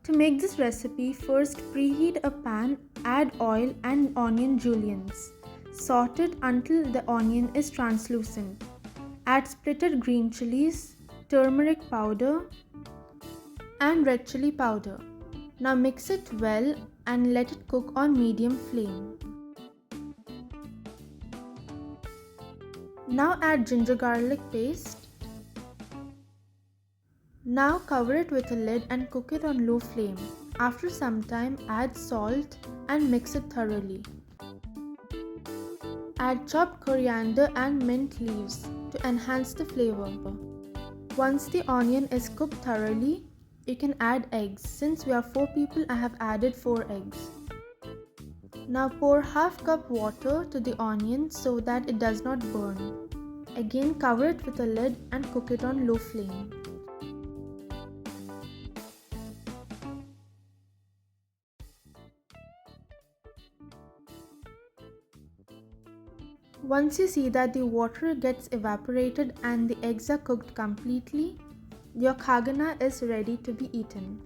To make this recipe, first preheat a pan, add oil and onion juliennes. Saute it until the onion is translucent. Add splitted green chilies, turmeric powder and red chili powder. Now mix it well and let it cook on medium flame. Now add ginger garlic paste. Now cover it with a lid and cook it on low flame. After some time, add salt and mix it thoroughly. Add chopped coriander and mint leaves to enhance the flavor. Once the onion is cooked thoroughly, you can add eggs. Since we are 4 people, I have added 4 eggs. Now pour half cup water to the onion so that it does not burn. Again cover it with a lid and cook it on low flame. Once you see that the water gets evaporated and the eggs are cooked completely, your khagina is ready to be eaten.